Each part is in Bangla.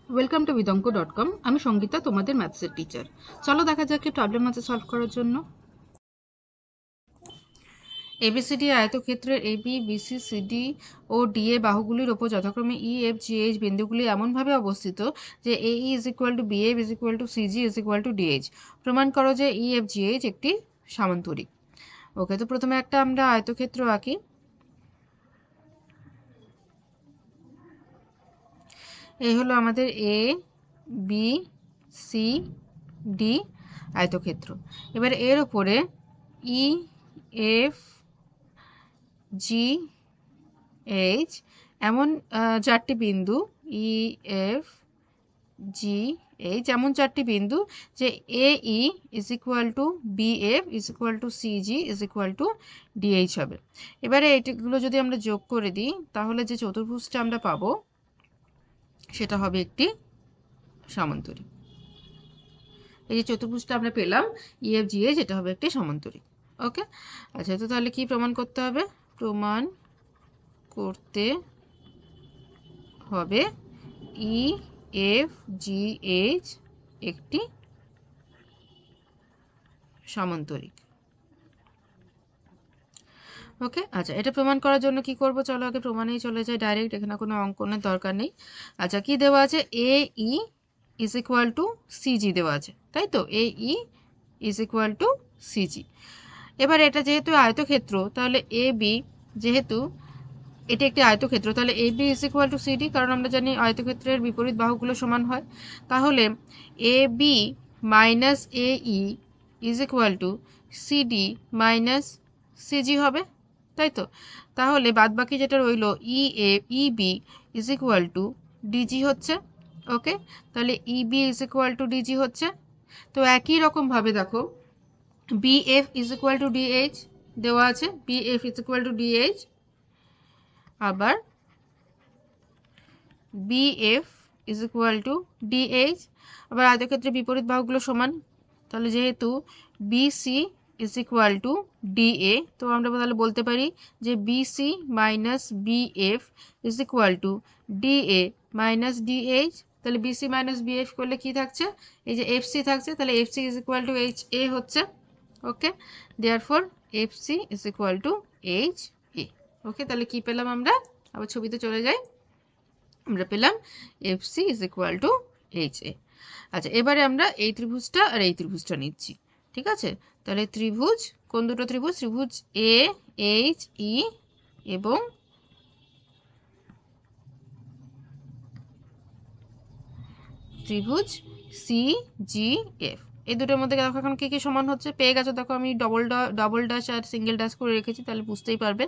Welcome to vidonko.com। আমি সঙ্গীতা, তোমাদের ম্যাথসের টিচার। চলো দেখা যাক কি প্রবলেম আছে সলভ করার জন্য। এবিসিডি আয়তক্ষেত্রের এবি, বিসি, সিডি ও ডিএ বাহুগুলির ওপর যথাক্রমে ই, এফ, জি, এইচ বিন্দুগুলি এমনভাবে অবস্থিত যে এই is equal two BF is equal to CG is equal to DH. প্রমাণ করো যে ই, এফ, জি, এইচ একটি সামান্তরিক। ওকে, তো প্রথমে একটা আমরা আয়তক্ষেত্র আঁকি। এই হলো আমাদের এ, বি, সি, ডি আয়তক্ষেত্র। এবার এর উপরে ই, এফ, জি, এইচ এমন চারটি বিন্দু, ই, এফ, জি, এইচ এমন চারটি বিন্দু যে A E is equal to B F is equal to C G is equal to D H হবে। এবারে এইগুলো যদি আমরা যোগ করে দিই তাহলে যে চতুর্ভুজটা আমরা পাবো সেটা হবে একটি সামান্তরিক। এই যে চতুর্ভুজটা আমরা পেলাম ইএফ জি এইচ, এটা হবে একটি সামান্তরিক। ওকে, আচ্ছা, তো তাহলে কি প্রমাণ করতে হবে? প্রমাণ করতে হবে ই, এফ, জি, এইচ একটি সামান্তরিক। ওকে, আচ্ছা, এটা প্রমাণ করার জন্য কি করব? চলো আগে প্রমাণেই চলে যাই ডাইরেক্ট, এখানে কোনো অঙ্কনের দরকার নেই। আচ্ছা, কি দেওয়া আছে? এ E is equal to CG দেওয়া আছে, তাই তো? এ E is equal to CG. এবার এটা যেহেতু আয়তক্ষেত্র, তাহলে এ বি, যেহেতু এটা একটি আয়তক্ষেত্র, তাহলে A B is equal to C D, কারণ আমরা জানি আয়তক্ষেত্রের বিপরীত বাহুগুলো সমান হয়। তাহলে A B minus A E is equal to C D minus C G হবে, তাই তো? তাহলে বাদবাকি যেটা রইল E A E B is equal to D G হচ্ছে। ওকে, তাহলে E B is equal to D G হচ্ছে। তো একই রকমভাবে দেখো B F is equal to D H দেওয়া আছে, B F is equal to D H. আবার B F is equal to D H. আবার আয়তক্ষেত্রে বিপরীত বাহুগুলো সমান, তাহলে যেহেতু B C is equal to D A, তো আমরা তাহলে বলতে পারি যে B C minus B F is equal to D A minus D H. তাহলে বিসি মাইনাস বিএফ করলে কি থাকছে? এই যে এফসি থাকছে, তাহলে F C is equal to H A হচ্ছে। Okay, therefore F C is equal to H A. Okay, তাহলে কি পেলাম আমরা? আবার ছবিতে চলে যাই। আমরা পেলাম FC is equal to H এ। আচ্ছা, এবারে আমরা এই ত্রিভুজটা আর এই ত্রিভুজটা নিচ্ছি, ঠিক আছে? তাহলে ত্রিভুজ, কোন দুটো ত্রিভুজ? ত্রিভুজ এ এইচ ই এবং ত্রিভুজ সি জি এফ। এই দুটোর মধ্যে দেখো এখন কি কি সমান হচ্ছে পেয়ে গেছো। দেখো আমি ডবল ড্যাশ আর সিঙ্গেল ড্যাশ করে রেখেছি, তাহলে বুঝতেই পারবে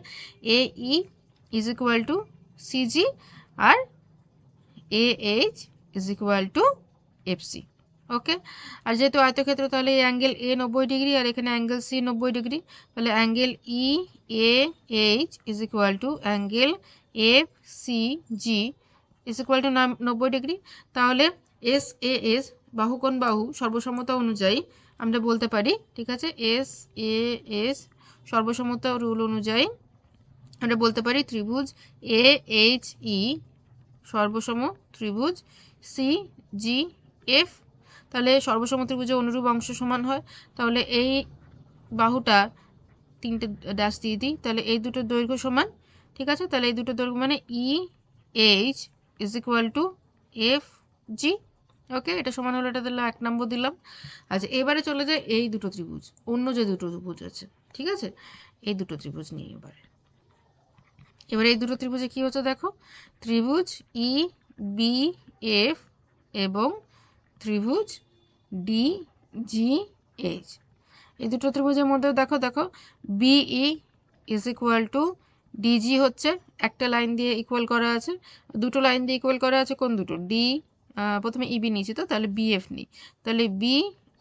A E is equal to C G আর A H is equal to F C. Okay, আর যেহেতু আয়তক্ষেত্র, তাহলে এই অ্যাঙ্গেল এ 90 ডিগ্রি আর এখানে অ্যাঙ্গেল সি 90 ডিগ্রি, তাহলে angle E A H is equal to angle F C G is equal to 90 degree. তাহলে এস এ এস, বাহু কোণ বাহু সর্বসমতা অনুযায়ী আমরা বলতে পারি, ঠিক আছে? এস এ এস সর্বসমতা রুল অনুযায়ী আমরা বলতে পারি ত্রিভুজ এ এইচ ই সর্বসম ত্রিভুজ সি জি এফ। তাহলে সর্বসম ত্রিভুজে অনুরূপ অংশ সমান হয়। তাহলে এই বাহুটা তিনটে ড্যাশ দিয়ে দিই, তাহলে এই দুটোর দৈর্ঘ্য সমান, ঠিক আছে? তাহলে এই দুটোর দৈর্ঘ্য মানে E H is equal to F G. Okay, এটা সমান হলো, এটা দিলাম 1 নম্বর দিলাম। আচ্ছা, এবারে চলে যায় এই দুটো ত্রিভুজ, অন্য যে দুটো ত্রিভুজ আছে, ঠিক আছে? এই দুটো ত্রিভুজ নিয়ে এবার এই দুটো ত্রিভুজে কি হচ্ছে দেখো, ত্রিভুজ ই বি এফ এবং ত্রিভুজ ডি জি এইচ। এই দুটো ত্রিভুজের মধ্যে দেখো B E is equal to D G হচ্ছে, একটা লাইন দিয়ে ইকুয়াল করা আছে, দুটো লাইন দিয়ে ইকুয়াল করা আছে। কোন দুটো? ডি, প্রথমে ইবি নিয়েছি, তো তাহলে বিএফ নিই, তাহলে B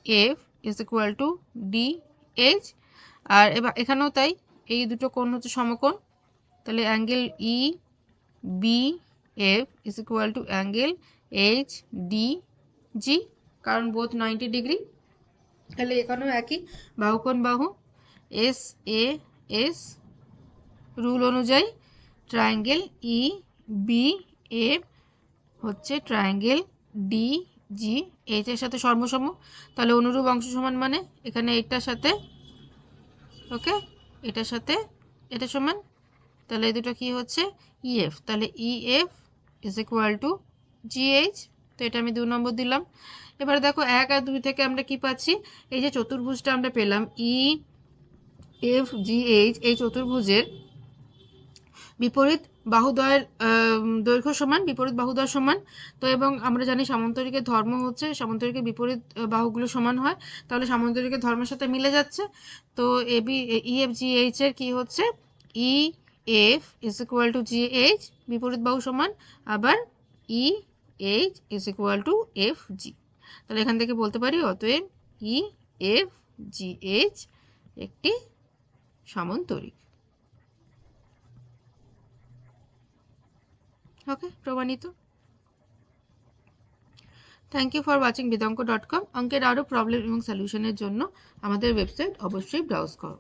F is equal to D H. আর এবার এখানেও তাই, এই দুটো কোণ হচ্ছে সমকোণ, তাহলে angle E B F is equal to angle H D G, কারণ বোথ 90 ডিগ্রি। তাহলে এখানেও একই, বাহু কোণ বাহু এস এ এস রুল অনুযায়ী ট্রায়াঙ্গেল ই বি এফ হচ্ছে ট্রায়াঙ্গেল ডি জি এইচ এর সাথে সর্বসম, তাহলে অনুরূপ অংশ সমান মানে এখানে এটার সাথে, ওকে, এটার সাথে এটা সমান, তাহলে এই দুটো কি হচ্ছে ইএফ, তাহলে EF is equal two GH. তো এটা আমি 2 নম্বর দিলাম। এবারে দেখো 1 আর 2 থেকে আমরা কি পাচ্ছি, এই যে চতুর্ভুজটা আমরা পেলাম ই এফ জি এইচ, এই চতুর্ভুজের বিপরীত বাহুদ্বয়ের দৈর্ঘ্য সমান, বিপরীত বাহুদ্বয় সমান। তো এবং আমরা জানি সামান্তরিকের ধর্ম হচ্ছে সামান্তরিকের বিপরীত বাহুগুলো সমান হয়, তাহলে সামান্তরিকের ধর্মের সাথে মিলে যাচ্ছে। তো A B E F G H এর কি হচ্ছে E F is equal to G H, বিপরীত বাহু সমান, আবার E H is equal to F G. তাহলে এখান থেকে বলতে পারি অতএব ই এফ জি এইচ একটি সামান্তরিক। ওকে, প্রমাণিত। Thank you for watching bidanko.com। অঙ্কের আরও প্রবলেম এবং সলিউশনের জন্য আমাদের ওয়েবসাইট অবশ্যই ব্রাউজ করো।